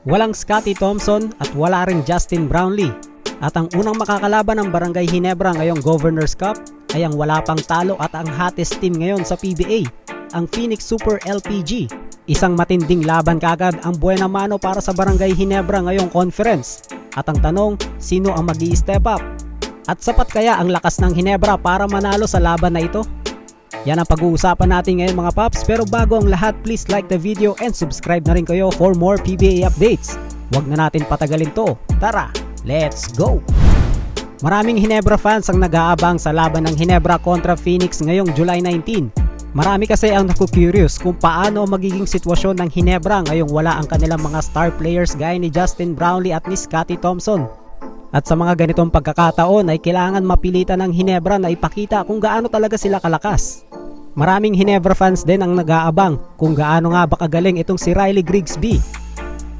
Walang Scottie Thompson at wala ring Justin Brownlee. At ang unang makakalaban ng Barangay Ginebra ngayong Governors Cup ay ang wala pang talo at ang hottest team ngayon sa PBA, ang Phoenix Super LPG. Isang matinding laban kagad ang buena mano para sa Barangay Ginebra ngayong conference. At ang tanong, sino ang mag-i-step up? At sapat kaya ang lakas ng Ginebra para manalo sa laban na ito? Yan ang pag-uusapan natin ngayon mga paps, pero bago ang lahat, please like the video and subscribe na rin kayo for more PBA updates. Huwag na natin patagalin to. Tara, let's go! Maraming Ginebra fans ang nag-aabang sa laban ng Ginebra kontra Phoenix ngayong July 19. Marami kasi ang naku-curious kung paano magiging sitwasyon ng Ginebra ngayong wala ang kanilang mga star players gaya ni Justin Brownlee at ni Scottie Thompson. At sa mga ganitong pagkakataon ay kailangan mapilitan ng Ginebra na ipakita kung gaano talaga sila kalakas. Maraming Ginebra fans din ang nag-aabang kung gaano nga ba kagaling itong si Riley Grigsby.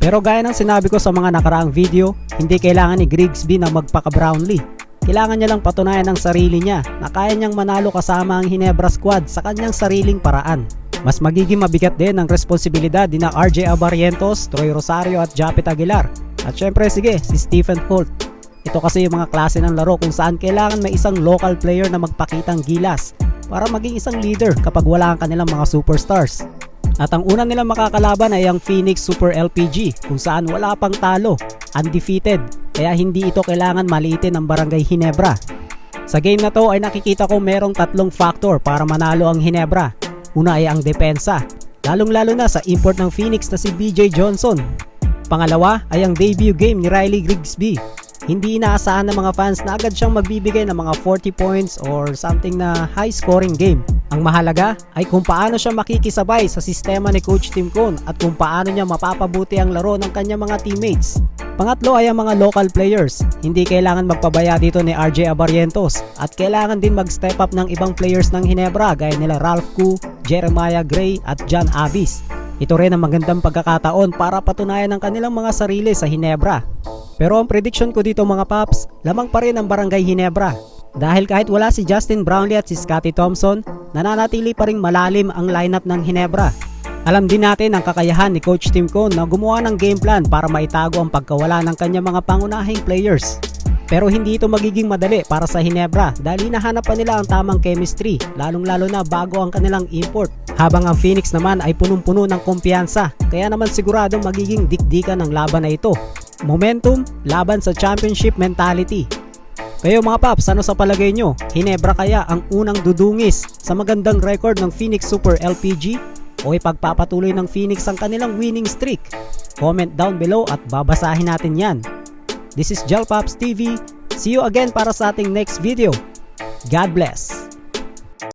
Pero gaya ng sinabi ko sa mga nakaraang video, hindi kailangan ni Grigsby na magpaka-Brownlee. Kailangan niya lang patunayan ng sarili niya na kaya niyang manalo kasama ang Ginebra squad sa kanyang sariling paraan. Mas magiging mabigat din ang responsibilidad ni na RJ Abarrientos, Troy Rosario at Japet Aguilar. At syempre si Stephen Holt. Ito kasi yung mga klase ng laro kung saan kailangan may isang local player na magpakitang gilas para maging isang leader kapag wala ang kanilang mga superstars. At ang una nilang makakalaban ay ang Phoenix Super LPG kung saan wala pang talo, undefeated, kaya hindi ito kailangan maliitin ng Barangay Ginebra. Sa game na to ay nakikita ko merong tatlong factor para manalo ang Ginebra. Una ay ang depensa, lalong-lalo na sa import ng Phoenix na si BJ Johnson. Pangalawa ay ang debut game ni Riley Grigsby. Hindi inaasahan ng mga fans na agad siyang magbibigay ng mga 40 points or something na high scoring game. Ang mahalaga ay kung paano siya makikisabay sa sistema ni Coach Tim Cone at kung paano niya mapapabuti ang laro ng kanyang mga teammates. Pangatlo ay ang mga local players. Hindi kailangan magpabaya dito ni RJ Abarrientos at kailangan din mag-step up ng ibang players ng Ginebra gaya nila Ralph Koo, Jeremiah Gray at John Avis. Ito rin ang magandang pagkakataon para patunayan ang kanilang mga sarili sa Ginebra. Pero ang prediction ko dito mga paps, lamang pa rin ang Barangay Ginebra. Dahil kahit wala si Justin Brownlee at si Scottie Thompson, nananatili pa ring malalim ang lineup ng Ginebra. Alam din natin ang kakayahan ni Coach Tim Cone na gumawa ng game plan para maitago ang pagkawala ng kanyang mga pangunahing players. Pero hindi ito magiging madali para sa Ginebra dahil hinahanap pa nila ang tamang chemistry, lalong-lalo na bago ang kanilang import. Habang ang Phoenix naman ay punong-puno ng kumpiyansa, kaya naman sigurado magiging dikdikan ng laban na ito. Momentum laban sa championship mentality. Kayo mga paps, ano sa palagay nyo? Ginebra kaya ang unang dudungis sa magandang record ng Phoenix Super LPG? O ipagpapatuloy ng Phoenix ang kanilang winning streak? Comment down below at babasahin natin yan. This is Jalpaps TV. See you again para sa ating next video. God bless!